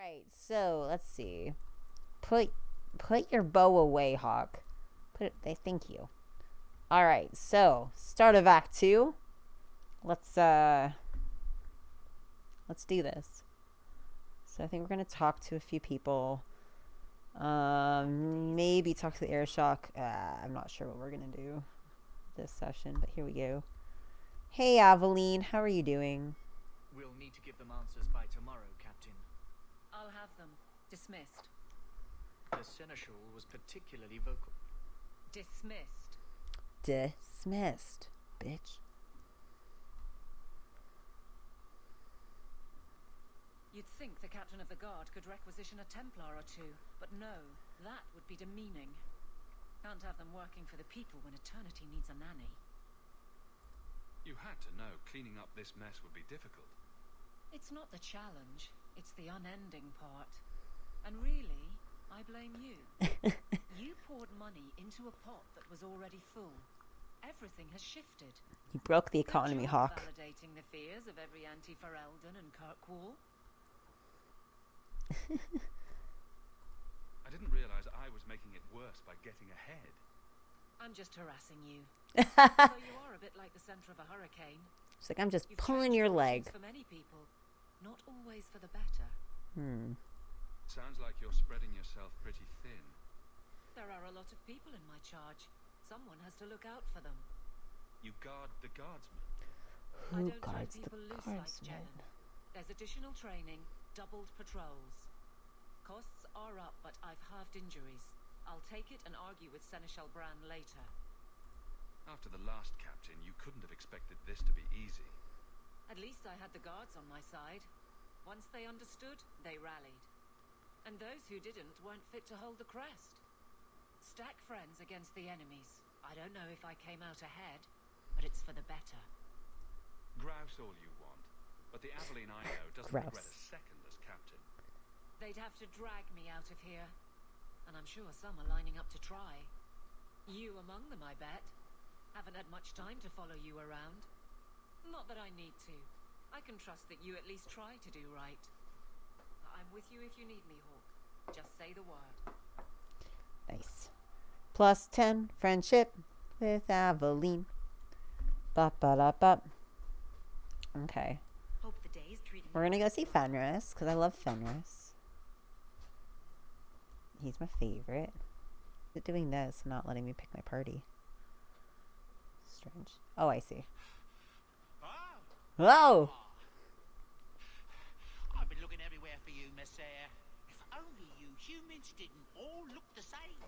Alright, so let's see. Put your bow away, Hawke. Thank you. Alright, so start of Act 2. Let's do this. So I think we're gonna talk to a few people. Maybe talk to the air shock. I'm not sure what we're gonna do this session, but here we go. Hey, Aveline, how are you doing? We'll need to give them answers by tomorrow, Captain. I'll have them. Dismissed. The Seneschal was particularly vocal. Dismissed. Dismissed, bitch. You'd think the captain of the guard could requisition a Templar or two, but no, that would be demeaning. Can't have them working for the people when eternity needs a nanny. You had to know cleaning up this mess would be difficult. It's not the challenge, it's the unending part. And really, I blame you. You poured money into a pot that was already full. Everything has shifted. You broke the economy, Hawke. Validating the fears of every anti-Ferelden and Kirkwall. I didn't realize I was making it worse by getting ahead. I'm just harassing you. Though you are a bit like the center of a hurricane. It's like I'm just You've pulling changed your leg. fortunes for many people, not always for the better. Sounds like you're spreading yourself pretty thin. There are a lot of people in my charge. Someone has to look out for them. You guard the guardsmen. I Who don't turn guards the people loose like guardsmen? Jelen. There's additional training, doubled patrols. Costs are up, but I've halved injuries. I'll take it and argue with Seneschal Bran later. After the last captain, you couldn't have expected this to be easy. At least I had the guards on my side. Once they understood, they rallied. And those who didn't weren't fit to hold the crest. Stack friends against the enemies. I don't know if I came out ahead, but it's for the better. Grouse all you want, but the Aveline I know doesn't Grouse. regret a second as captain. They'd have to drag me out of here. And I'm sure some are lining up to try. You among them, I bet. Haven't had much time to follow you around. Not that I need to. I can trust that you at least try to do right. I'm with you if you need me, Hawke. Just say the word. Nice. Plus 10 friendship with Aveline. Ba-ba-da-ba. Okay. Hope the day is treating We're gonna go see Fenris, because I love Fenris. He's my favorite. Is it doing this and not letting me pick my party? Strange. Oh, I see. Oh! I've been looking everywhere for you, Messiah. If only you humans didn't all look the same.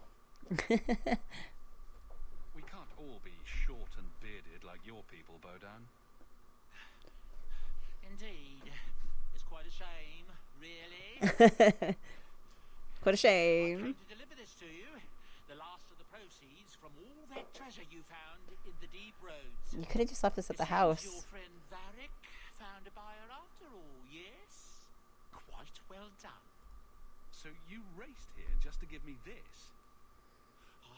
We can't all be short and bearded like your people, Bodan. Indeed. It's quite a shame, really. What a I shame. came to deliver this to you. The last of the proceeds from all that treasure you found in the deep roads. You could have just left this at It the seems house. Your friend Varric found a buyer after all, yes? Quite well done. So you raced here just to give me this?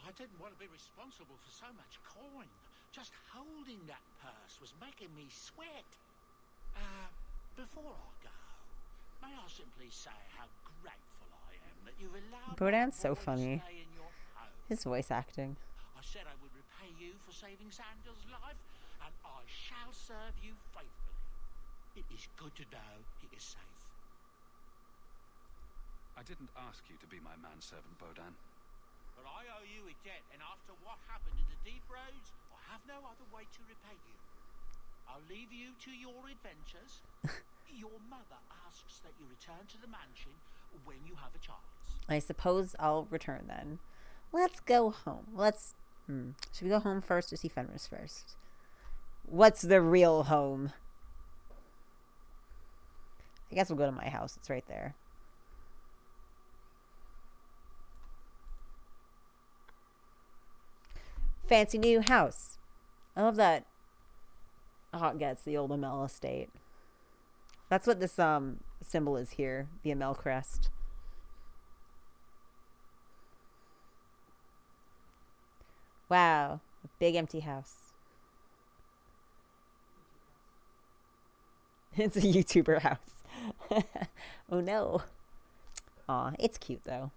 I didn't want to be responsible for so much coin. Just holding that purse was making me sweat. Before I go, may I simply say how grateful I am that you've allowed Bodan's my so boy to funny. stay in your home. His voice acting. I said I would repay you for saving Sandal's life, and I shall serve you faithfully. It is good to know he is safe. I didn't ask you to be my manservant, Bodan. But I owe you a debt, and after what happened in the deep roads, I have no other way to repay you. I'll leave you to your adventures. Your mother asks that you return to the mansion when you have a chance. I suppose I'll return then. Let's go home. Should we go home first or see Fenris first? What's the real home? I guess we'll go to my house. It's right there. Fancy new house. I love that Hawke gets the old Amel estate. That's what this symbol is here, the Amel crest. Wow, a big empty house. It's a YouTuber house. Oh no. Aw, it's cute though.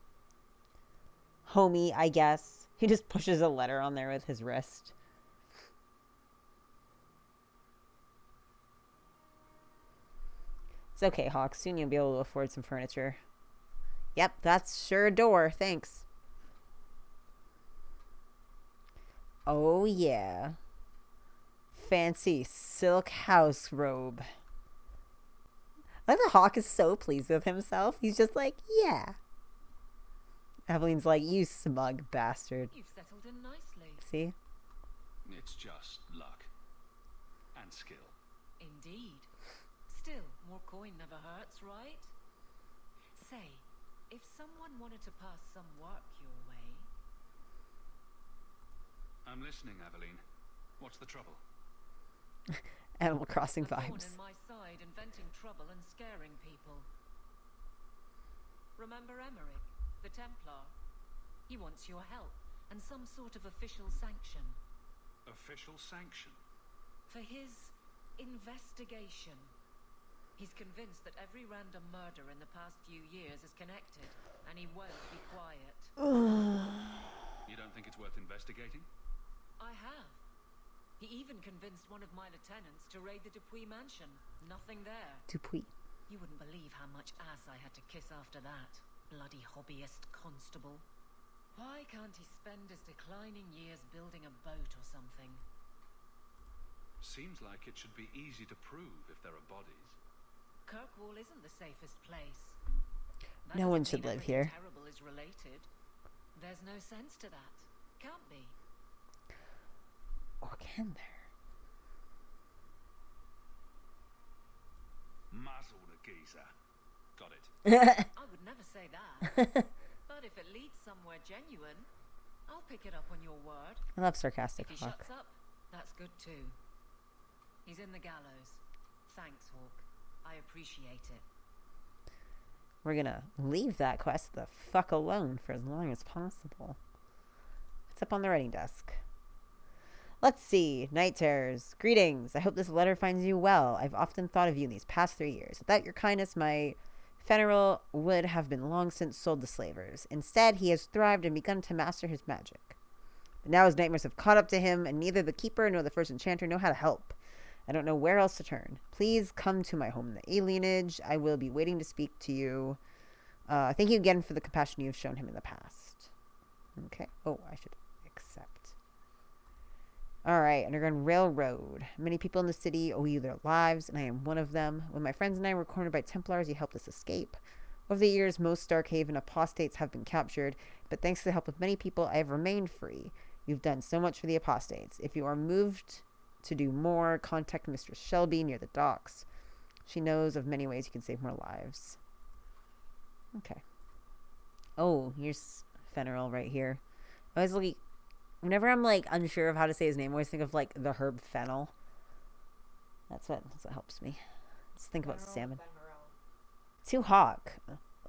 Homie, I guess. He just pushes a letter on there with his wrist. It's okay, Hawke. Soon you'll be able to afford some furniture. Yep, that's sure a door. Thanks. Oh, yeah. Fancy silk house robe. I like that Hawke is so pleased with himself. He's just like, yeah. Eveline's like, you smug bastard. You've settled in nicely. See? It's just luck. And skill. Indeed. Still, more coin never hurts, right? Say, if someone wanted to pass some work your way... I'm listening, Aveline. What's the trouble? Animal Crossing A thorn vibes. in my side, inventing trouble and scaring people. Remember Emmerich, the Templar? He wants your help and some sort of official sanction. Official sanction? For his investigation. He's convinced that every random murder in the past few years is connected, and he won't be quiet. You don't think it's worth investigating? I have. He even convinced one of my lieutenants to raid the Dupuis mansion. Nothing there. Dupuis. You wouldn't believe how much ass I had to kiss after that. Bloody hobbyist constable. Why can't he spend his declining years building a boat or something? Seems like it should be easy to prove if there are bodies. Kirkwall isn't the safest place. That No one doesn't should mean live everything here. Terrible is related. There's no sense to that. Can't be. Or can there? Muzzle the geezer. Got it. I would never say that. But if it leads somewhere genuine, I'll pick it up on your word. I love sarcastic If he Hawke. shuts up, that's good too. He's in the gallows. Thanks, Hawke. I appreciate it. We're gonna leave that quest the fuck alone for as long as possible. It's up on the writing desk. Let's see. Night Terrors. Greetings. I hope this letter finds you well. I've often thought of you in these past 3 years. Without your kindness, my Fenris would have been long since sold to slavers. Instead, he has thrived and begun to master his magic. But now his nightmares have caught up to him, and neither the Keeper nor the First Enchanter know how to help. I don't know where else to turn. Please come to my home in the alienage. I will be waiting to speak to you. Thank you again for the compassion you have shown him in the past. Okay. Oh, I should accept. All right. Underground Railroad. Many people in the city owe you their lives, and I am one of them. When my friends and I were cornered by Templars, you helped us escape. Over the years, most Starkhaven apostates have been captured, but thanks to the help of many people, I have remained free. You've done so much for the apostates. If you are moved to do more, contact Mistress Shelby near the docks. She knows of many ways you can save more lives. Okay. Oh, here's Fenris right here. I was like, whenever I'm like unsure of how to say his name, I always think of like the herb fennel. That's what helps me. Just think about salmon. To Hawke.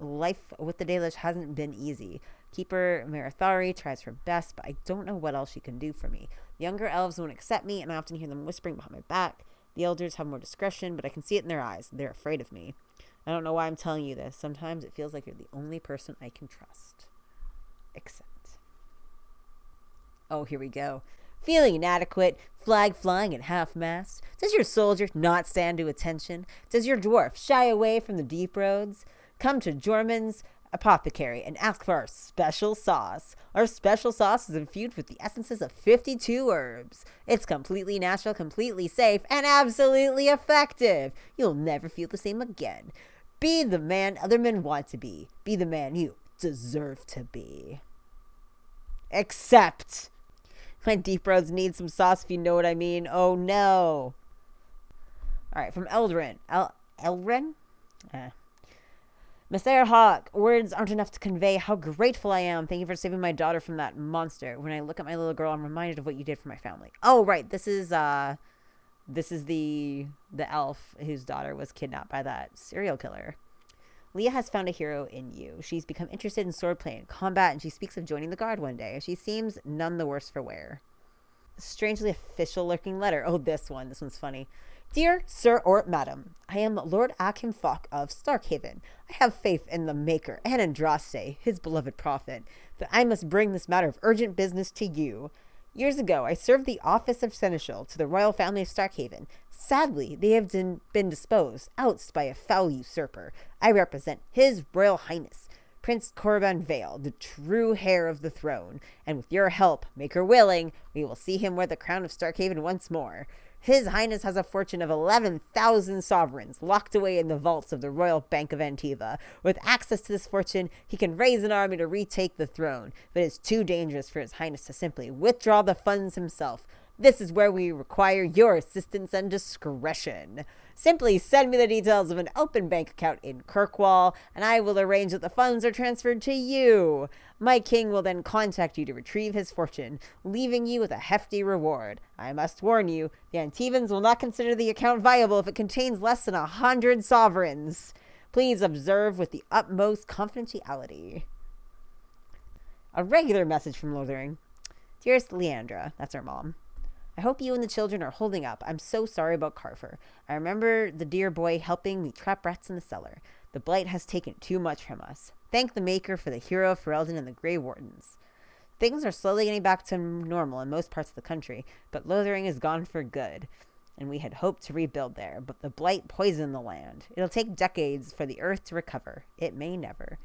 Life with the Dalish hasn't been easy. Keeper Marathari tries her best, but I don't know what else she can do for me. The younger elves won't accept me, and I often hear them whispering behind my back. The elders have more discretion, but I can see it in their eyes. They're afraid of me. I don't know why I'm telling you this. Sometimes it feels like you're the only person I can trust. Except. Oh, here we go. Feeling inadequate, flag flying at half-mast. Does your soldier not stand to attention? Does your dwarf shy away from the deep roads? Come to Jorman's Apothecary and ask for our special sauce. Our special sauce is infused with the essences of 52 herbs. It's completely natural, completely safe, and absolutely effective. You'll never feel the same again. Be the man other men want to be. Be the man you deserve to be. Except my deep roads need some sauce, if you know what I mean. Oh no. Alright, from Eldrin. Eldrin? Messiah Hawke, words aren't enough to convey how grateful I am. Thank you for saving my daughter from that monster. When I look at my little girl, I'm reminded of what you did for my family. Oh, right. This is the elf whose daughter was kidnapped by that serial killer. Leah has found a hero in you. She's become interested in swordplay and combat, and she speaks of joining the guard one day. She seems none the worse for wear. Strangely official looking letter. Oh, this one. This one's funny. Dear Sir or Madam, I am Lord Akim Fawke of Starkhaven. I have faith in the Maker and Andraste, his beloved prophet, that I must bring this matter of urgent business to you. Years ago, I served the office of seneschal to the royal family of Starkhaven. Sadly, they have been disposed out by a foul usurper. I represent His Royal Highness, Prince Corban Vale, the true heir of the throne, and with your help, Maker willing, we will see him wear the crown of Starkhaven once more. His Highness has a fortune of 11,000 sovereigns locked away in the vaults of the Royal Bank of Antiva. With access to this fortune, he can raise an army to retake the throne, but it's too dangerous for His Highness to simply withdraw the funds himself. This is where we require your assistance and discretion. Simply send me the details of an open bank account in Kirkwall, and I will arrange that the funds are transferred to you. My king will then contact you to retrieve his fortune, leaving you with a hefty reward. I must warn you, the Antivans will not consider the account viable if it contains less than 100 sovereigns. Please observe with the utmost confidentiality. A regular message from Lothering. Dearest Leandra, that's our mom. I hope you and the children are holding up. I'm so sorry about Carver. I remember the dear boy helping me trap rats in the cellar. The blight has taken too much from us. Thank the Maker for the hero of Ferelden and the Grey Wardens. Things are slowly getting back to normal in most parts of the country, but Lothering is gone for good, and we had hoped to rebuild there, but the blight poisoned the land. It'll take decades for the earth to recover. It may never.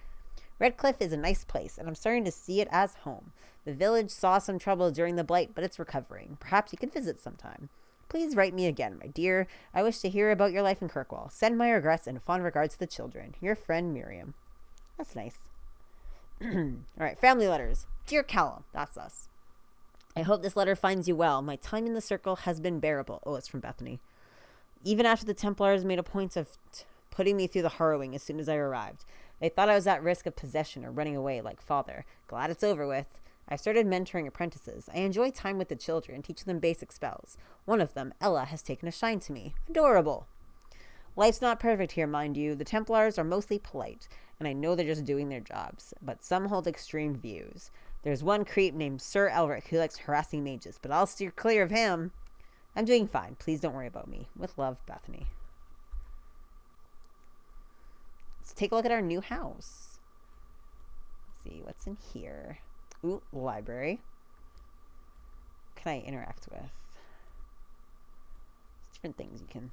Redcliffe is a nice place, and I'm starting to see it as home. The village saw some trouble during the blight, but it's recovering. Perhaps you could visit sometime. Please write me again, my dear. I wish to hear about your life in Kirkwall. Send my regrets and fond regards to the children. Your friend, Miriam. That's nice. All right, family letters. Dear Callum, that's us. I hope this letter finds you well. My time in the circle has been bearable. Oh, it's from Bethany. Even after the Templars made a point of putting me through the harrowing as soon as I arrived. They thought I was at risk of possession or running away like father. Glad it's over with. I started mentoring apprentices. I enjoy time with the children, teaching them basic spells. One of them, Ella, has taken a shine to me. Adorable. Life's not perfect here, mind you. The Templars are mostly polite, and I know they're just doing their jobs, but some hold extreme views. There's one creep named Sir Elric who likes harassing mages, but I'll steer clear of him. I'm doing fine. Please don't worry about me. With love, Bethany. Let's take a look at our new house. Let's see what's in here. Ooh, library. What can I interact with? There's different things you can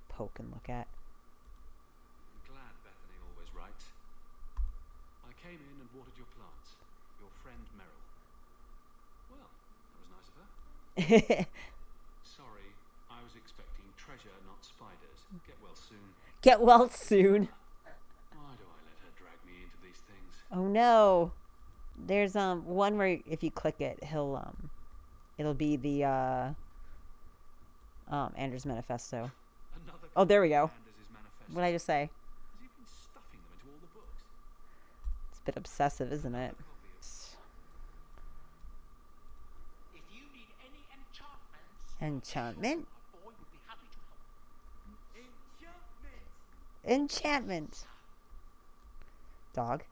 poke and look at. I'm glad Bethany always writes. I came in and watered your plants. Your friend Merrill. Well, that was nice of her. Sorry, I was expecting treasure, not spiders. Get well soon. Get well soon. Why do I let her drag me into these things? Oh no. There's one where if you click it, it'll be the Andrew's manifesto. Another Oh, there we go. Anders' manifesto. What did I just say? Has he been stuffing them into all the books? It's a bit obsessive, isn't it? If you need any enchantments, Enchantment? my boy would be happy to help. Enchantment. Dog.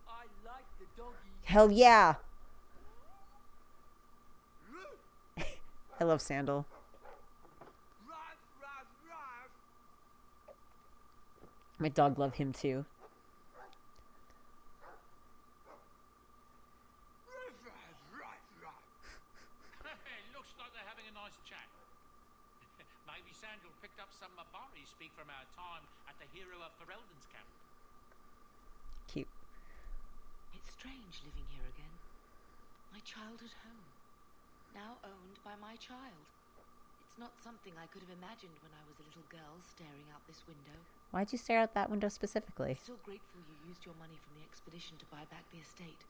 I like the doggy. Hell yeah. I love Sandal. My dog loved him too. Looks like they're having a nice chat. Maybe Sandal picked up some Mabari speak from our time at the hero of Ferelden's camp. Cute. It's strange living here again. My childhood home. Now owned by my child. It's not something I could have imagined when I was a little girl staring out this window. Why'd you stare out that window specifically? I'm still grateful you used your money from the expedition to buy back the estate.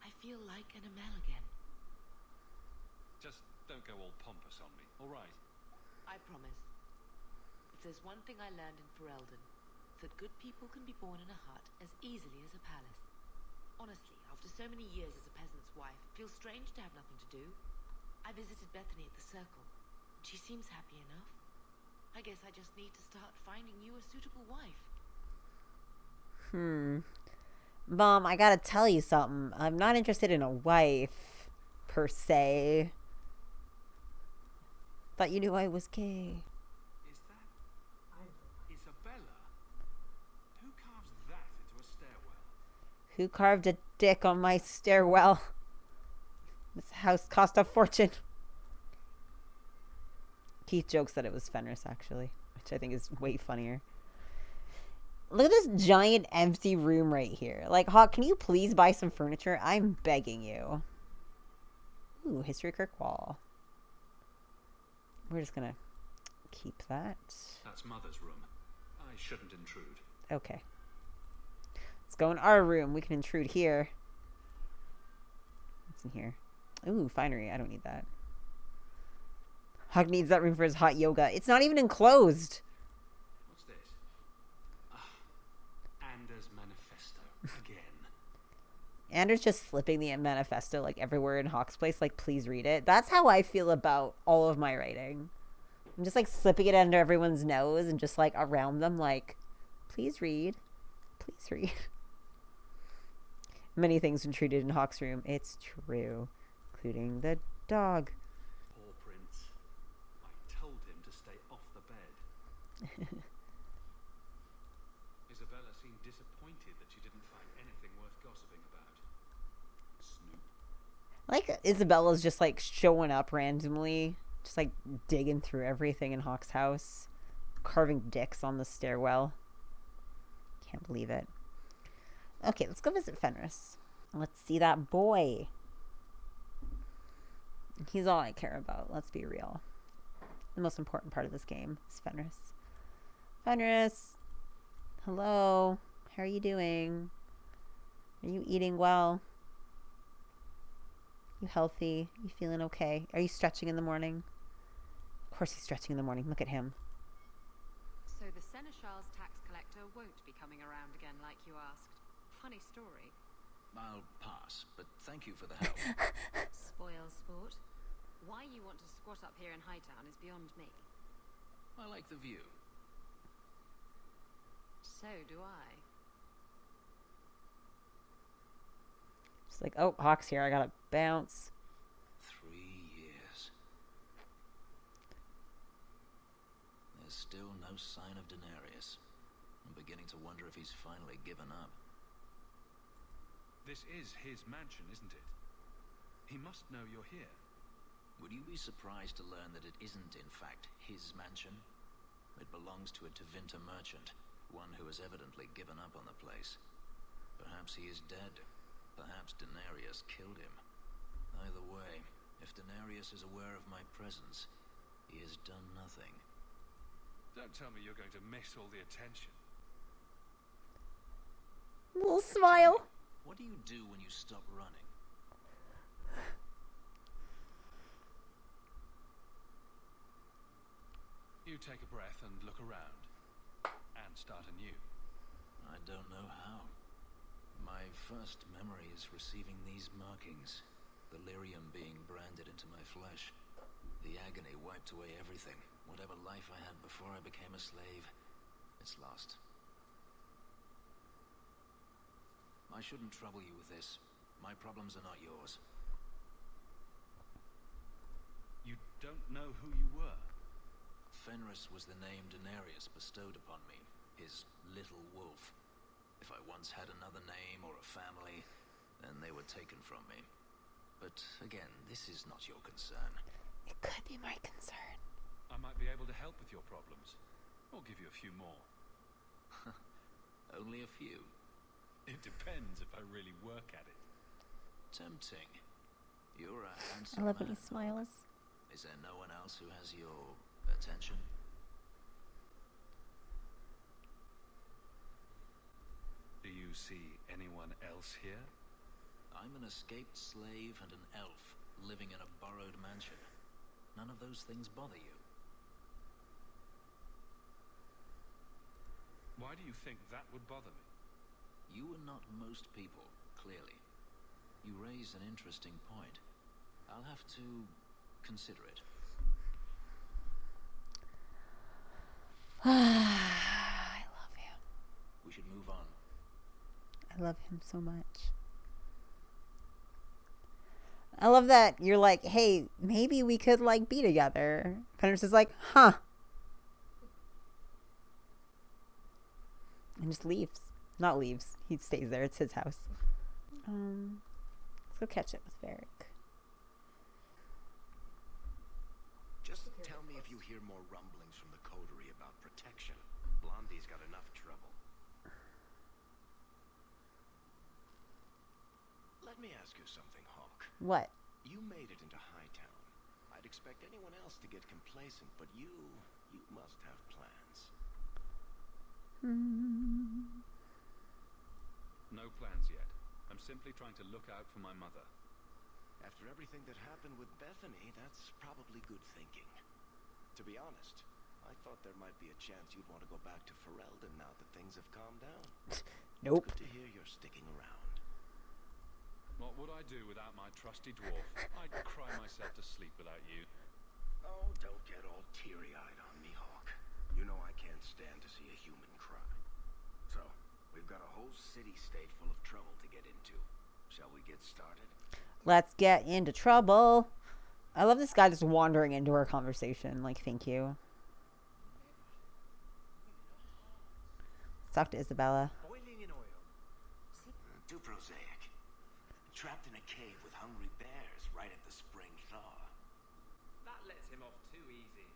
I feel like an Amel again. Just don't go all pompous on me, all right? I promise. If there's one thing I learned in Ferelden, it's that good people can be born in a hut as easily as a palace. Honestly, after so many years as a peasant's wife, it feels strange to have nothing to do. I visited Bethany at the Circle. She seems happy enough. I guess I just need to start finding you a suitable wife. Mom, I gotta tell you something. I'm not interested in a wife, per se. Thought you knew I was gay. Who carved a dick on my stairwell? This house cost a fortune. Keith jokes that it was Fenris, actually, which I think is way funnier. Look at this giant empty room right here. Like, Hawke, can you please buy some furniture? I'm begging you. Ooh, History Kirk wall. We're just gonna keep that. That's Mother's room. I shouldn't intrude. Okay. Let's go in our room. We can intrude here. What's in here? Ooh, finery. I don't need that. Hawke needs that room for his hot yoga. It's not even enclosed. What's this? Anders Manifesto. Again. Anders just slipping the manifesto like everywhere in Hawke's place. Like, please read it. That's how I feel about all of my writing. I'm just like slipping it under everyone's nose and just like around them like, please read. Please read. Many things been treated in Hawke's room. It's true. Including the dog. Poor Prince. I told him to stay off the bed. Isabella seemed disappointed that she didn't find anything worth gossiping about. Snoop. Like, Isabella's just like showing up randomly. Just like digging through everything in Hawke's house. Carving dicks on the stairwell. Can't believe it. Okay, let's go visit Fenris. Let's see that boy. He's all I care about. Let's be real. The most important part of this game is Fenris. Fenris. Hello. How are you doing? Are you eating well? You healthy? You feeling okay? Are you stretching in the morning? Of course he's stretching in the morning. Look at him. So the Seneschal's tax collector won't be coming around again like you asked. Funny story. I'll pass, but thank you for the help. Spoil sport. Why you want to squat up here in Hightown is beyond me. I like the view. So do I. Just like, oh, Hawke's here. I gotta bounce. 3 years. There's still no sign of Daenerys. I'm beginning to wonder if he's finally given up. This is his mansion, isn't it? He must know you're here. Would you be surprised to learn that it isn't, in fact, his mansion? It belongs to a Tevinter merchant, one who has evidently given up on the place. Perhaps he is dead. Perhaps Daenerys killed him. Either way, if Daenerys is aware of my presence, he has done nothing. Don't tell me you're going to miss all the attention. Little smile. What do you do when you stop running? You take a breath and look around. And start anew. I don't know how. My first memory is receiving these markings. The lyrium being branded into my flesh. The agony wiped away everything. Whatever life I had before I became a slave, it's lost. I shouldn't trouble you with this. My problems are not yours. You don't know who you were? Fenris was the name Daenerys bestowed upon me, his little wolf. If I once had another name or a family, then they were taken from me. But again, this is not your concern. It could be my concern. I might be able to help with your problems. Or give you a few more. Only a few. It depends if I really work at it. Tempting. You're a I handsome love when he man, Hawke. smiles. Is there no one else who has your attention? Do you see anyone else here? I'm an escaped slave and an elf living in a borrowed mansion. None of those things bother you. Why do you think that would bother me? You are not most people, clearly. You raise an interesting point. I'll have to consider it. I love him. We should move on. I love him so much. I love that you're like, hey, maybe we could like be together. Fenris is like, huh. And just leaves. Not leaves. He stays there. It's his house. Let's go catch it with Varric. Just tell me if you hear more rumblings from the coterie about protection. Blondie's got enough trouble. Let me ask you something, Hawke. What? You made it into Hightown. I'd expect anyone else to get complacent, but you must have plans. No plans yet. I'm simply trying to look out for my mother. After everything that happened with Bethany, that's probably good thinking. To be honest, I thought there might be a chance you'd want to go back to Ferelden now that things have calmed down. Nope. It's good to hear you're sticking around. What would I do without my trusty dwarf? I'd cry myself to sleep without you. Oh, don't get all teary-eyed on me, Hawke. You know I can't stand to see a human cry. So, we've got a whole city-state full of trouble to get into. Shall we get started? Let's get into trouble. I love this guy just wandering into our conversation. Like, thank you. Let's talk to Isabella. Boiling in oil. Too prosaic. Trapped in a cave with hungry bears right at the spring thaw. That lets him off too easy.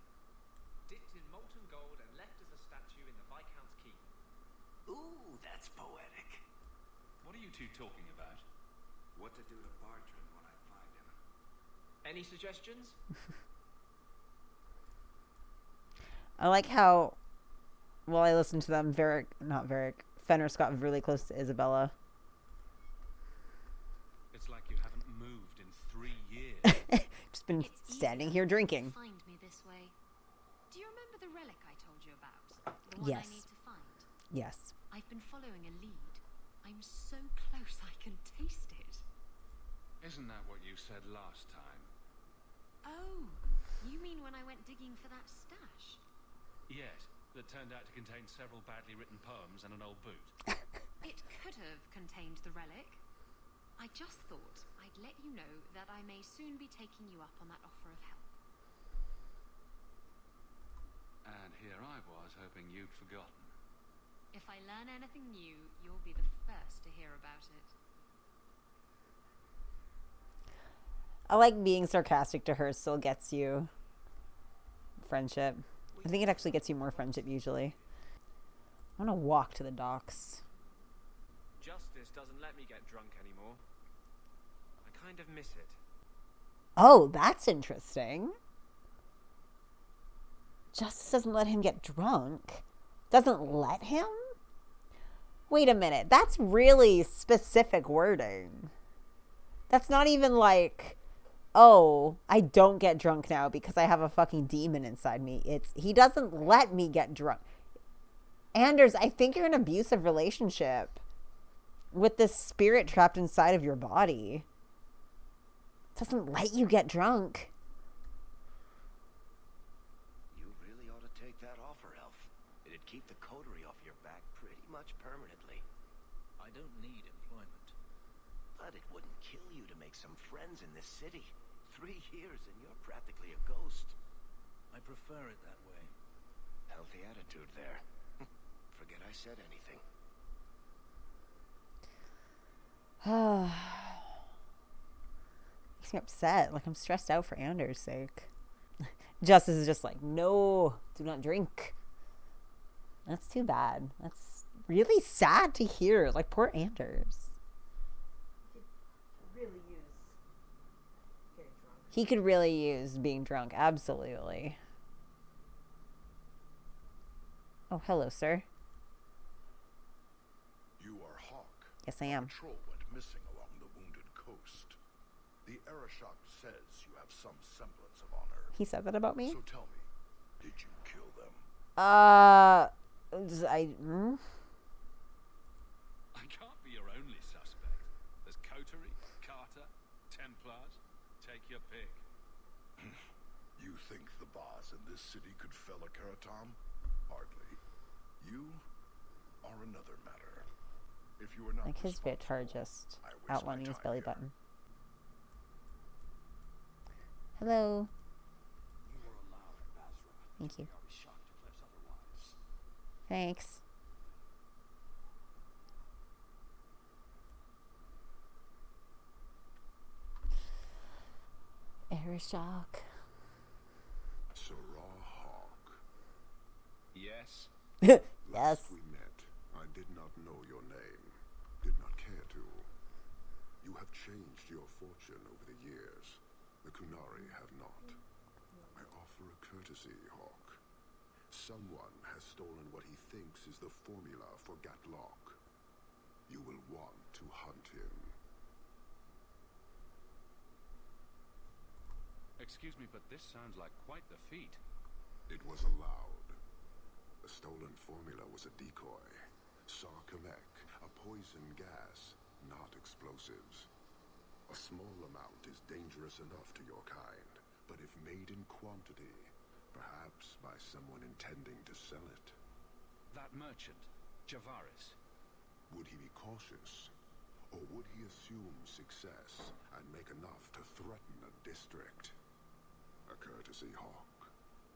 Dipped in molten gold and left as a statue in the Viscount's keep. Ooh, that's poetic. What are you two talking about? What to do to Bartrand when I find him. Any suggestions? I like how, while I listened to them, Fenris got really close to Isabella. It's like you haven't moved in 3 years. Just been It's standing easier here drinking. to find me this way. Do you remember the relic I told you about? The one Yes. I need to find? Yes. I've been following a lead. I'm so close I can taste it. Isn't that what you said last time? Oh, you mean when I went digging for that stash? Yes, that turned out to contain several badly written poems and an old boot. It could have contained the relic. I just thought I'd let you know that I may soon be taking you up on that offer of help. And here I was hoping you'd forgotten. If I learn anything new, you'll be the first to hear about it. I like being sarcastic to her still gets you friendship. I think it actually gets you more friendship usually. I want to walk to the docks. Justice doesn't let me get drunk anymore. I kind of miss it. Oh, that's interesting. Justice doesn't let him get drunk. Doesn't let him? Wait a minute. That's really specific wording. That's not even like, oh, I don't get drunk now because I have a fucking demon inside me. It's, he doesn't let me get drunk. Anders, I think you're in an abusive relationship with this spirit trapped inside of your body. Doesn't let you get drunk. You really ought to take that offer, Elf. It'd keep the coterie off your back pretty much permanently. I don't need employment. But it wouldn't kill you to make some friends in this city. 3 years and you're practically a ghost. I prefer it that way. Healthy attitude there. Forget I said anything. Makes me upset. Like, I'm stressed out for Anders' sake. Justice is just like, no, do not drink. That's too bad. That's really sad to hear. Like, poor Anders. He could really use being drunk. Absolutely. Oh, hello, sir. You are Hawke. Yes, I am. Patrol went missing along the wounded coast. The Arashok says you have some semblance of honor. He said that about me? So tell me, did you kill them? I can't be your only suspect. There's Coterie, Carter, Templars. Take your pick. You think the boss in this city could fell a Karatam? Hardly. You are another matter. If you are not like his bits are responsible, just I waste outlining my his time belly here. button. Hello. You were allowed, Basra. Thank you. I was shocked to place otherwise. Thanks. for shock. Sirrah Hawke. Yes? Yes. Last we met, I did not know your name. Did not care to. You have changed your fortune over the years. The Kunari have not. I offer a courtesy, Hawke. Someone has stolen what he thinks is the formula for Gatlock. You will want to hunt him. Excuse me, but this sounds like quite the feat. It was allowed. The stolen formula was a decoy. Sarkamek, a poison gas, not explosives. A small amount is dangerous enough to your kind, but if made in quantity, perhaps by someone intending to sell it. That merchant, Javaris. Would he be cautious? Or would he assume success and make enough to threaten a district? A courtesy, Hawke.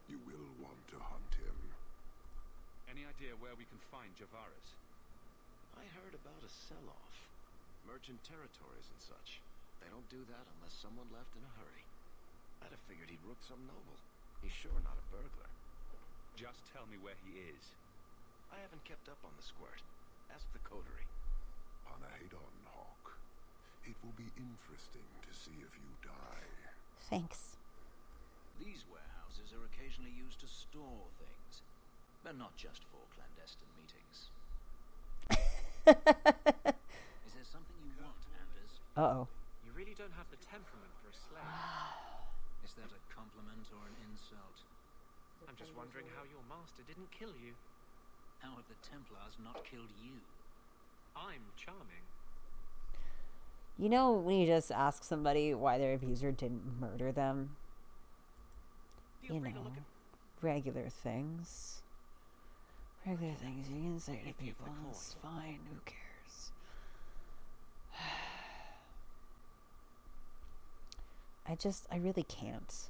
You will want to hunt him. Any idea where we can find Javaris? I heard about a sell-off. Merchant territories and such. They don't do that unless someone left in a hurry. I'd have figured he'd rook some noble. He's sure not a burglar. Just tell me where he is. I haven't kept up on the squirt. Ask the coterie. Panahedon, Hawke. It will be interesting to see if you die. Thanks. These warehouses are occasionally used to store things, but not just for clandestine meetings. Is there something you want, Anders? Uh-oh. You really don't have the temperament for a slave. Is that a compliment or an insult? I'm just wondering how your master didn't kill you. How have the Templars not killed you? I'm charming. You know when you just ask somebody why their abuser didn't murder them? Feel You free know, to look at regular things. Regular things you can say to If you've people. the coin. It's fine. Who cares? I really can't.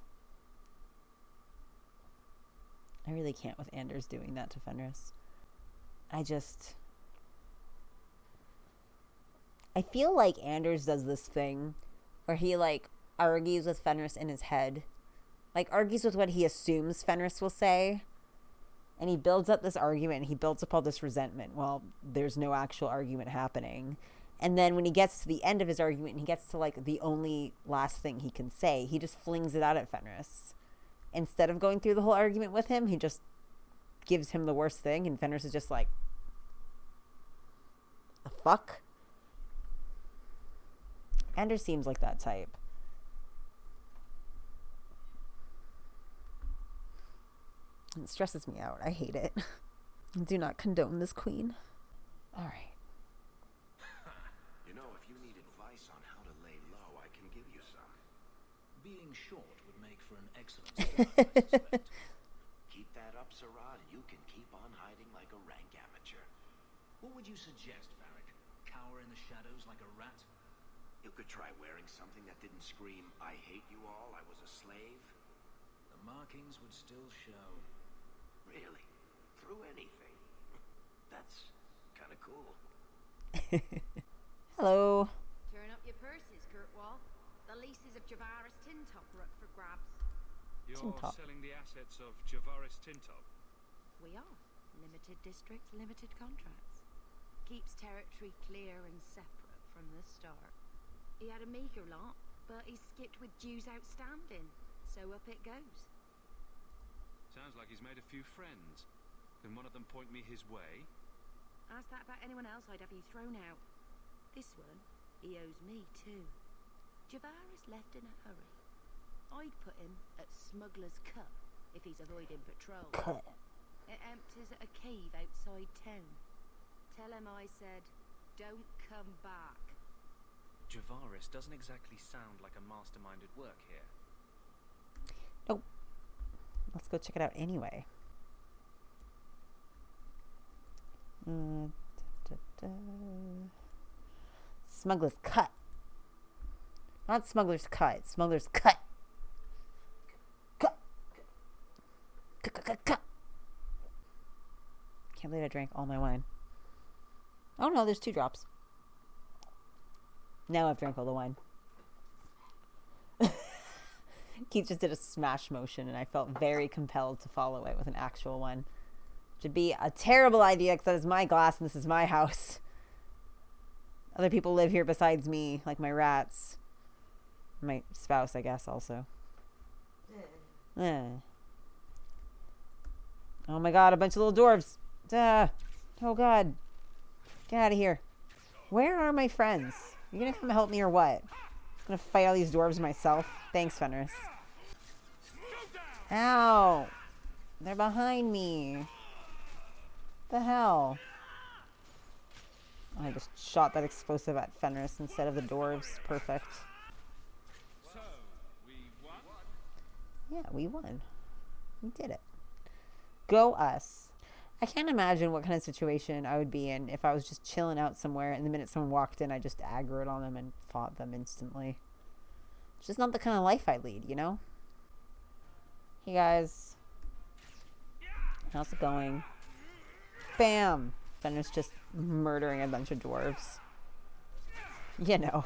I really can't with Anders doing that to Fenris. I feel like Anders does this thing where he like argues with Fenris in his head. Like argues with what he assumes Fenris will say. And he builds up this argument. He builds up all this resentment. Well, there's no actual argument happening. And then when he gets to the end of his argument and he gets to like the only last thing he can say, he just flings it out at Fenris. Instead of going through the whole argument with him, he just gives him the worst thing. And Fenris is just like, the fuck? Anders seems like that type. It stresses me out. I hate it. I do not condone this queen. All right. You know, if you need advice on how to lay low, I can give you some. Being short would make for an excellent start, I suspect. Keep that up, Sirrah, and you can keep on hiding like a rank amateur. What would you suggest, Varric? Cower in the shadows like a rat? You could try wearing something that didn't scream, "I hate you all, I was a slave." The markings would still show. Really? Through anything? That's kind of cool. Hello. Turn up your purses, Kurtwall. The leases of Javaris Tintop are up for grabs. You're Tintop. selling the assets of Javaris Tintop. We are. Limited districts, limited contracts. Keeps territory clear and separate from the start. He had a meager lot, but he skipped with dues outstanding. So up it goes. Sounds like he's made a few friends. Can one of them point me his way? Ask that about anyone else, I'd have you thrown out. This one, he owes me too. Javaris left in a hurry. I'd put him at Smuggler's Cut if he's avoiding patrol. Cut. It empties at a cave outside town. Tell him I said, don't come back. Javaris doesn't exactly sound like a mastermind at work here. Nope. Let's go check it out anyway. Smuggler's Cut. Not Smuggler's Cut. Smuggler's Cut. Cut. Cut. Can't believe I drank all my wine. Oh no, there's 2 drops. Now I've drank all the wine. Keith just did a smash motion, and I felt very compelled to follow it with an actual one. Which would be a terrible idea, because that is my glass, and this is my house. Other people live here besides me, like my rats. My spouse, I guess, also. Oh my god, a bunch of little dwarves. Oh god. Get out of here. Where are my friends? You gonna come help me or what? I'm gonna fight all these dwarves myself. Thanks, Fenris. Ow! They're behind me. The hell? I just shot that explosive at Fenris instead of the dwarves. Perfect. So, we won? Yeah, we won. We did it. Go us. I can't imagine what kind of situation I would be in if I was just chilling out somewhere and the minute someone walked in, I just aggroed on them and fought them instantly. It's just not the kind of life I lead, you know? Hey guys. How's it going? Bam! Fenris just murdering a bunch of dwarves. You know,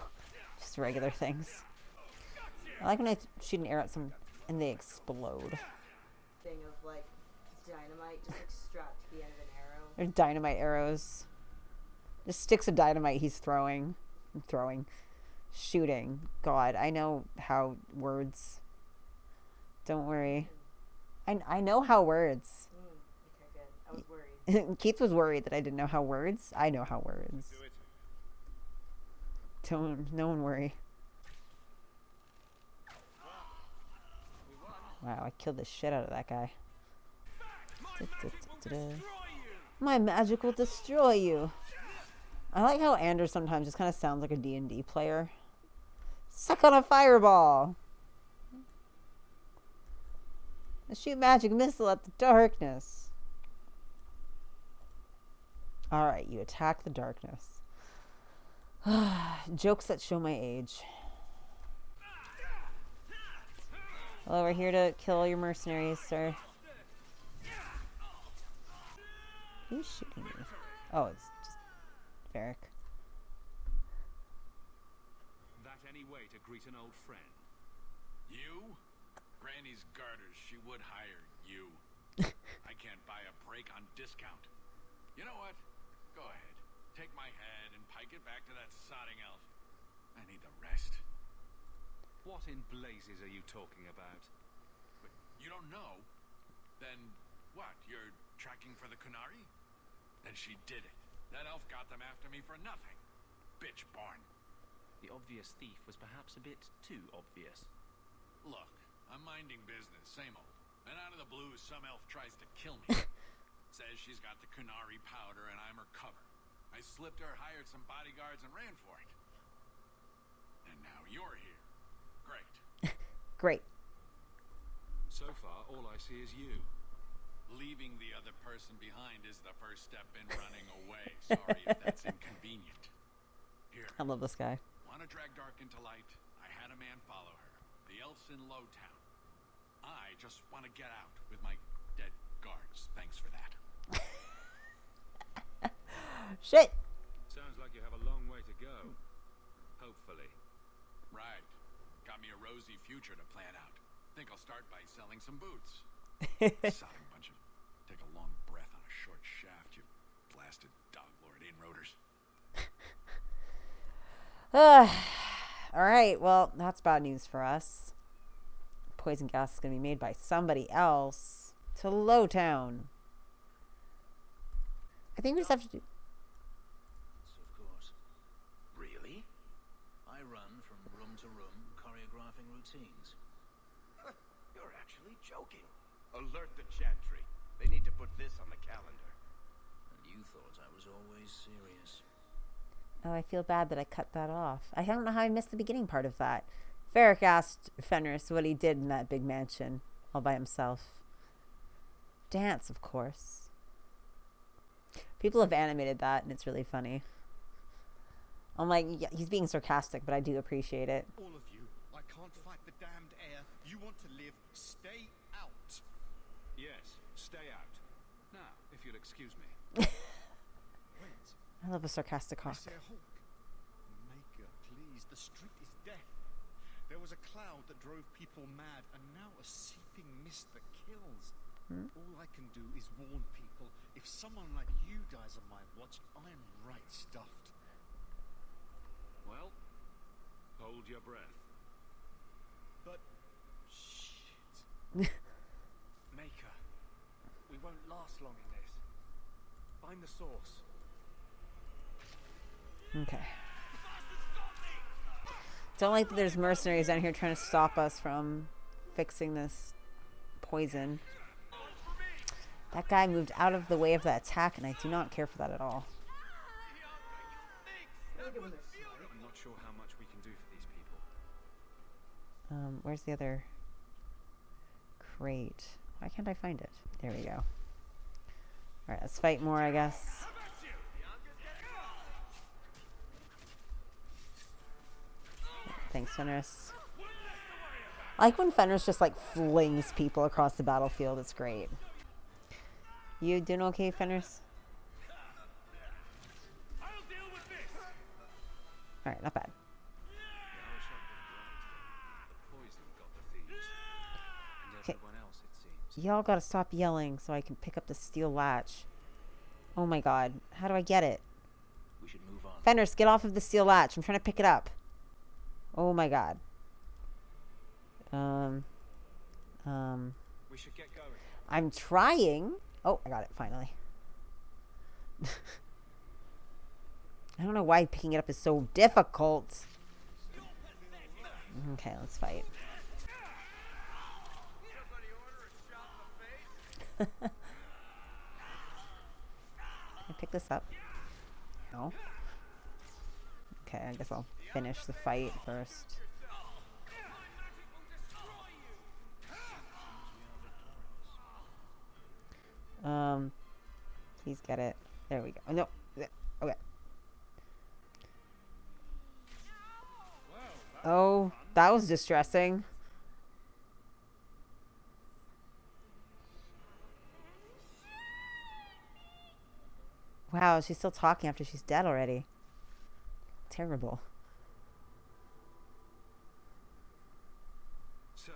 just regular things. I like when I shoot an arrow at some and they explode. Thing of like dynamite just like strapped to the end of an arrow. There's dynamite arrows. Just sticks of dynamite he's throwing. Shooting. God, I know how words. Don't worry. I know how words. Okay, good. I was worried. Keith was worried that I didn't know how words. I know how words. No one worry. Wow, I killed the shit out of that guy. My magic will destroy you. I like how Anders sometimes just kind of sounds like a D&D player. Suck on a fireball. I shoot magic missile at the darkness. Alright, you attack the darkness. Jokes that show my age. Well, we're here to kill your mercenaries, sir. Who's shooting me? Oh, it's just Varric. That any way to greet an old friend? You? Granny's garters, she would hire you. I can't buy a break on discount. You know what? Go ahead. Take my head and pike it back to that sodding elf. I need the rest. What in blazes are you talking about? But you don't know? Then what? You're tracking for the Kunari? Then she did it. That elf got them after me for nothing. Bitch born. The obvious thief was perhaps a bit too obvious. Look, I'm minding business, same old. Then out of the blue, some elf tries to kill me. Says she's got the Kunari powder and I'm her cover. I slipped her, hired some bodyguards, and ran for it. And now you're here. Great. Great. So far, all I see is you. Leaving the other person behind is the first step in running away. Sorry if that's inconvenient. Here. I love this guy. Want to drag Dark into light? I had a man follow her. The elf's in Lowtown. I just want to get out with my dead guards. Thanks for that. Shit! Sounds like you have a long way to go. Hopefully. Right. Got me a rosy future to plan out. Think I'll start by selling some boots. Sodding bunch of... Take a long breath on a short shaft, you blasted dog lord inroaders. Alright, well, that's bad news for us. Poison gas is going to be made by somebody else. To Lowtown. I think we just have to do... Of course. Really? I run from room to room, choreographing routines. You're actually joking. Alert the chantry. They need to put this on the calendar. And you thought I was always serious. Oh, I feel bad that I cut that off. I don't know how I missed the beginning part of that. Varric asked Fenris what he did in that big mansion all by himself. Dance, of course. People have animated that, and it's really funny. I'm like, yeah, he's being sarcastic, but I do appreciate it. All of you, I can't fight the damned air. You want to live, stay out. Yes, stay out. Now, if you'll excuse me. Wait, I love a sarcastic I Hawke. say, Hawke. Maker, please, the street is death. There was a cloud that drove people mad, and now a seeping mist that kills. All I can do is warn people. If someone like you dies on my watch, I'm right stuffed. Well, hold your breath. But shit. Maker, we won't last long in this. Find the source. Okay. Don't like that there's mercenaries down here trying to stop us from fixing this poison. That guy moved out of the way of the attack, and I do not care for that at all. I'm not sure how much we can do for these people. Where's the other crate? Why can't I find it? There we go. Alright, let's fight more, I guess. Thanks, Fenris. I like when Fenris just like flings people across the battlefield. It's great. You doing okay, Fenris? Alright, not bad. Okay. Y'all gotta stop yelling so I can pick up the steel latch. Oh my god. How do I get it? We should move on. Fenris, get off of the steel latch. I'm trying to pick it up. Oh my god. We should get going. I'm trying. Oh, I got it finally. I don't know why picking it up is so difficult. Okay, let's fight. Can I pick this up? No. Okay, I guess I'll finish the fight first. Please get it. There we go. Oh, no. Okay. Oh, that was distressing. Wow, she's still talking after she's dead already. Terrible. So,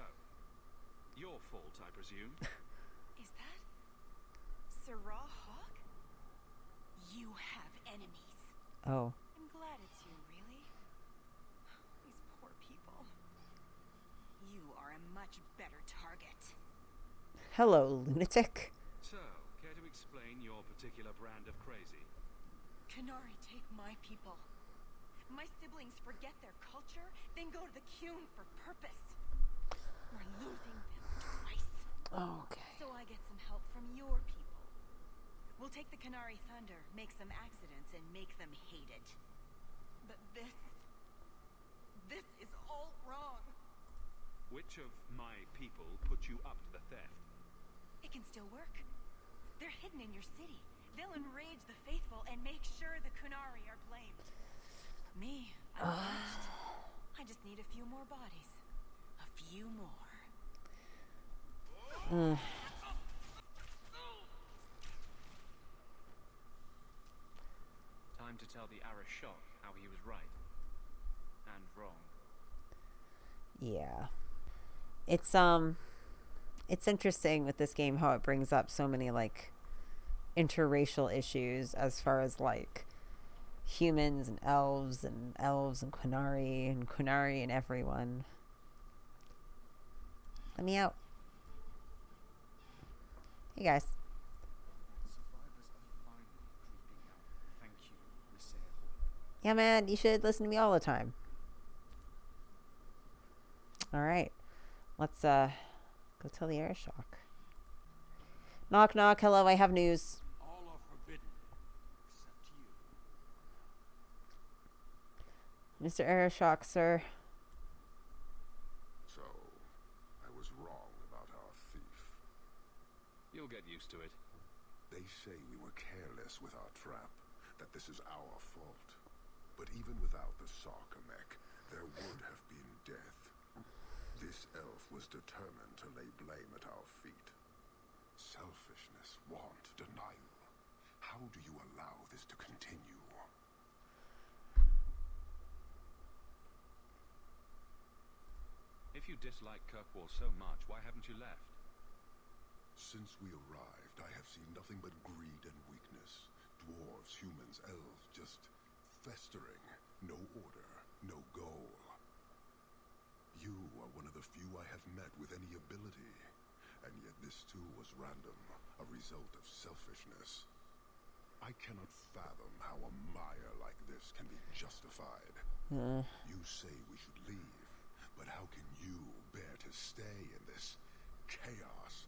your fault, I presume. Is that Sirrah Hawke? You have enemies. Oh. I'm glad it's you, really. These poor people. You are a much better target. Hello, lunatic. So, care to explain your particular brand of crazy? Canary take my people. My siblings forget their culture, then go to the Qun for purpose. We're losing them twice. Okay. So I get some help from your people. We'll take the Canary Thunder, make some accidents, and make them hate it. But this is all wrong. Which of my people put you up to the theft? It can still work. They're hidden in your city. They'll enrage the faithful and make sure the Kunari are blamed. Me, I'm finished. I just need a few more bodies. A few more. Time to tell the Arashok how he was right and wrong. Yeah. It's interesting with this game how it brings up so many like interracial issues as far as like humans and elves and Qunari and everyone. Let me out. Hey guys. Survivors are finally creeping out. Thank you, Mr. Hawke. Yeah, man, you should listen to me all the time. All right. Let's go tell the Arashok. Knock knock. Hello, I have news. All are forbidden, except you. Mr. Arashok, sir. So, I was wrong about our thief. You'll get used to it. They say we were careless with our trap, that this is our fault. But even without the Sarkamek, there would have been death. This elf was determined to lay blame at our feet. Selfishness, want, denial. How do you allow this to continue? If you dislike Kirkwall so much, why haven't you left? Since we arrived, I have seen nothing but greed and weakness. Dwarves, humans, elves, just festering. No order, no goal. You are one of the few I have met with any ability. And yet this too was random, a result of selfishness. I cannot fathom how a mire like this can be justified. You say we should leave, but how can you bear to stay in this chaos?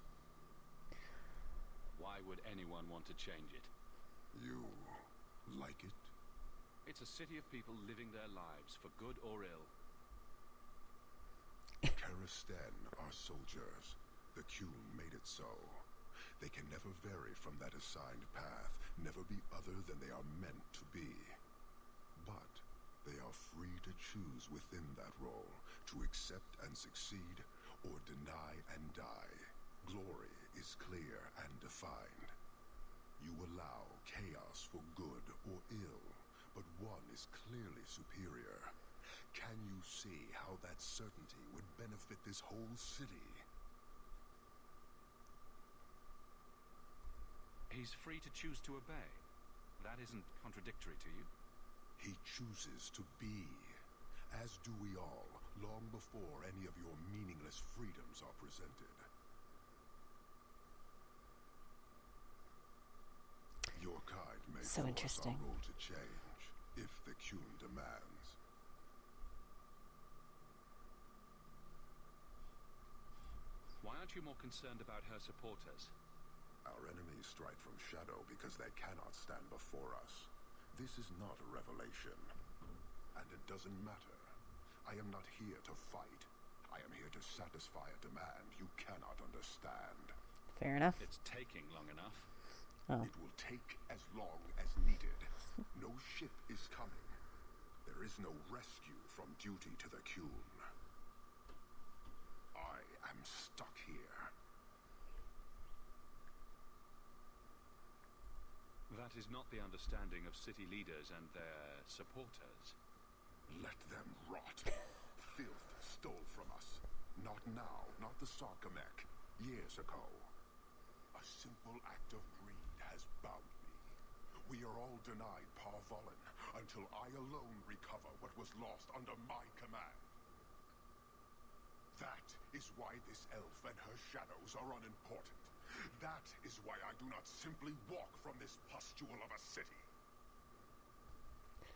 Why would anyone want to change it? You like it? It's a city of people living their lives, for good or ill. Karastan are soldiers. The Qun made it so. They can never vary from that assigned path, never be other than they are meant to be. But they are free to choose within that role, to accept and succeed, or deny and die. Glory is clear and defined. You allow chaos for good or ill, but one is clearly superior. Can you see how that certainty would benefit this whole city? He's free to choose to obey. That isn't contradictory to you. He chooses to be, as do we all, long before any of your meaningless freedoms are presented. Your kind may So force interesting. our role to change, if the Qun demands. Why aren't you more concerned about her supporters? Our enemies strike from shadow because they cannot stand before us. This is not a revelation. And it doesn't matter. I am not here to fight. I am here to satisfy a demand you cannot understand. Fair enough. It's taking long enough. Oh. It will take as long as needed. No ship is coming. There is no rescue from duty to the Qun. I am stuck here. That is not the understanding of city leaders and their supporters. Let them rot. Filth stole from us. Not now, not the Sarkamek. Years ago. A simple act of greed has bound me. We are all denied Parvolin until I alone recover what was lost under my command. That is why this elf and her shadows are unimportant. That is why I do not simply walk from this pustule of a city.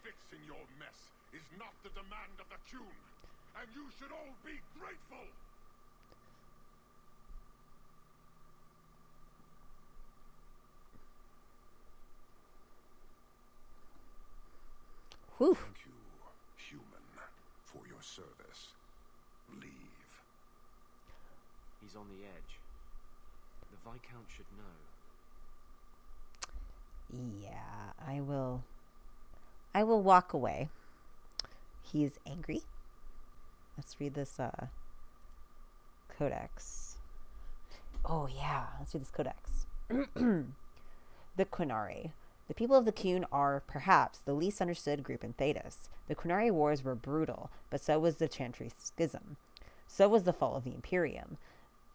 Fixing your mess is not the demand of the Qun, and you should all be grateful! Whew. Thank you, human, for your service. Leave. He's on the edge. The Viscount should know. Yeah, I will walk away. He is angry. Let's read this codex. Oh yeah, let's read this codex. The Qunari. The people of the Qun are, perhaps, the least understood group in Thedas. The Qunari wars were brutal, but so was the Chantry Schism. So was the fall of the Imperium.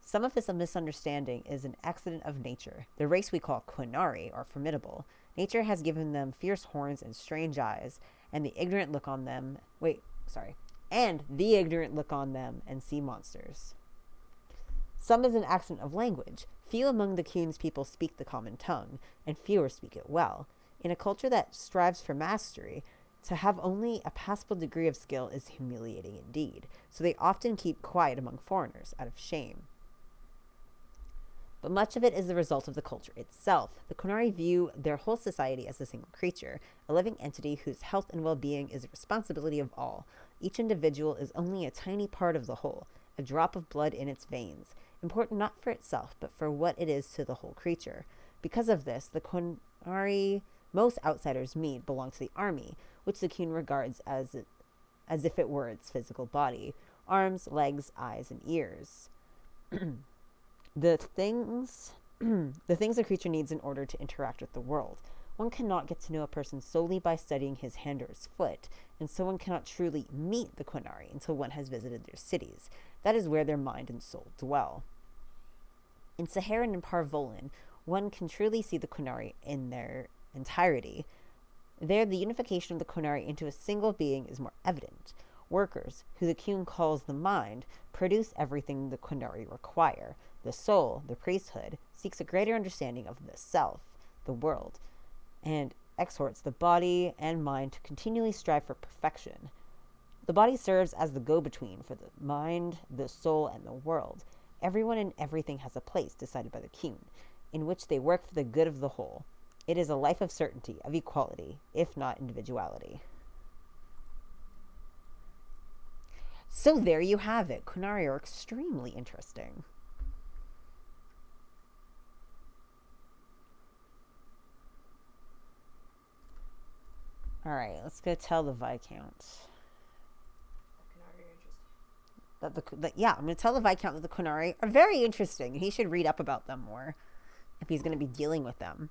Some of this misunderstanding is an accident of nature. The race we call Qunari are formidable. Nature has given them fierce horns and strange eyes, and the ignorant look on them... And the ignorant look on them and see monsters. Some is an accident of language. Few among the Qun's people speak the common tongue, and fewer speak it well. In a culture that strives for mastery, to have only a passable degree of skill is humiliating indeed, so they often keep quiet among foreigners, out of shame. But much of it is the result of the culture itself. The Qunari view their whole society as a single creature, a living entity whose health and well-being is the responsibility of all. Each individual is only a tiny part of the whole, a drop of blood in its veins, important not for itself, but for what it is to the whole creature. Because of this, the Qunari most outsiders meet belong to the army, which the Qun regards as if it were its physical body, arms, legs, eyes, and ears. The things a creature needs in order to interact with the world. One cannot get to know a person solely by studying his hand or his foot, and so one cannot truly meet the Qunari until one has visited their cities. That is where their mind and soul dwell. In Saharan and Parvolan, one can truly see the Qunari in their entirety. There, the unification of the Qunari into a single being is more evident. Workers, who the Qun calls the mind, produce everything the Qunari require. The soul, the priesthood, seeks a greater understanding of the self, the world, and exhorts the body and mind to continually strive for perfection. The body serves as the go-between for the mind, the soul, and the world. Everyone and everything has a place decided by the Qun, in which they work for the good of the whole. It is a life of certainty, of equality, if not individuality. So there you have it. Qunari are extremely interesting. Alright, let's go tell the Viscount. Yeah, I'm going to tell the Viscount that the Qunari are very interesting. He should read up about them more if he's going to be dealing with them.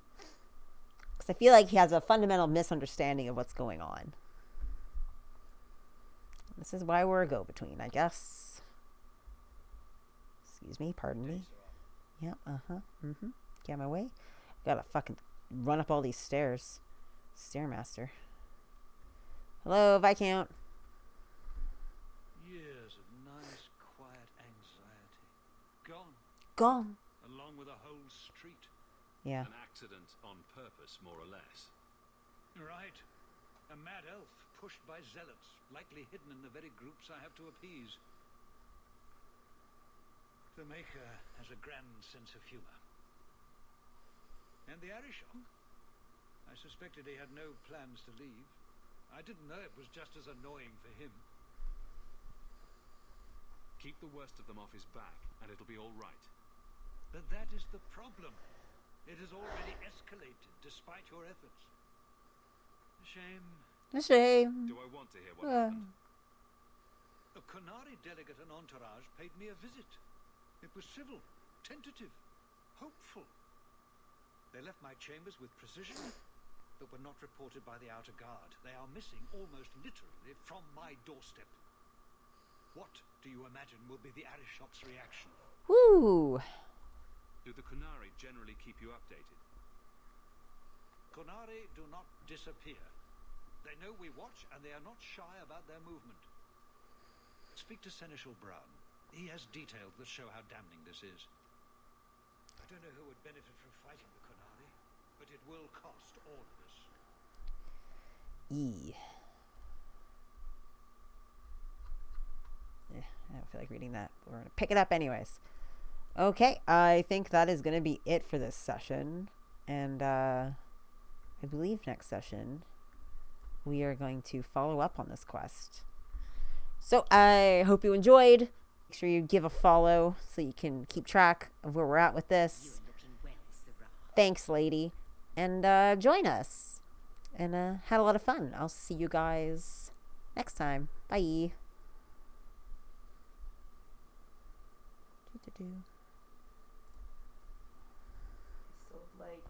Because I feel like he has a fundamental misunderstanding of what's going on. This is why we're a go-between, I guess. Excuse me, pardon me. Yeah, Get out of my way. Gotta fucking run up all these stairs. Stairmaster. Hello, Viscount. Years of nice, quiet anxiety. Gone. Gone. Along with a whole street. Yeah. An accident on purpose, more or less. Right. A mad elf pushed by zealots, likely hidden in the very groups I have to appease. The Maker has a grand sense of humor. And the Arishok? I suspected he had no plans to leave. I didn't know it was just as annoying for him. Keep the worst of them off his back, and it'll be all right. But that is the problem. It has already escalated, despite your efforts. A shame. A shame. Do I want to hear what happened? A Qunari delegate and entourage paid me a visit. It was civil, tentative, hopeful. They left my chambers with precision, but were not reported by the outer guard. They are missing almost literally from my doorstep. What do you imagine will be the Arishok's reaction? Woo! Do the Qunari generally keep you updated? Qunari do not disappear. They know we watch, and they are not shy about their movement. Speak to Seneschal Brown. He has details that show how damning this is. I don't know who would benefit from fighting the Qunari, but it will cost all of us. I don't feel like reading that, but we're going to pick it up anyways. Okay, I think that is going to be it for this session. And I believe next session we are going to follow up on this quest. So I hope you enjoyed. Make sure you give a follow so you can keep track of where we're at with this. Thanks, lady. And join us. And had a lot of fun. I'll see you guys next time. Bye. So, like...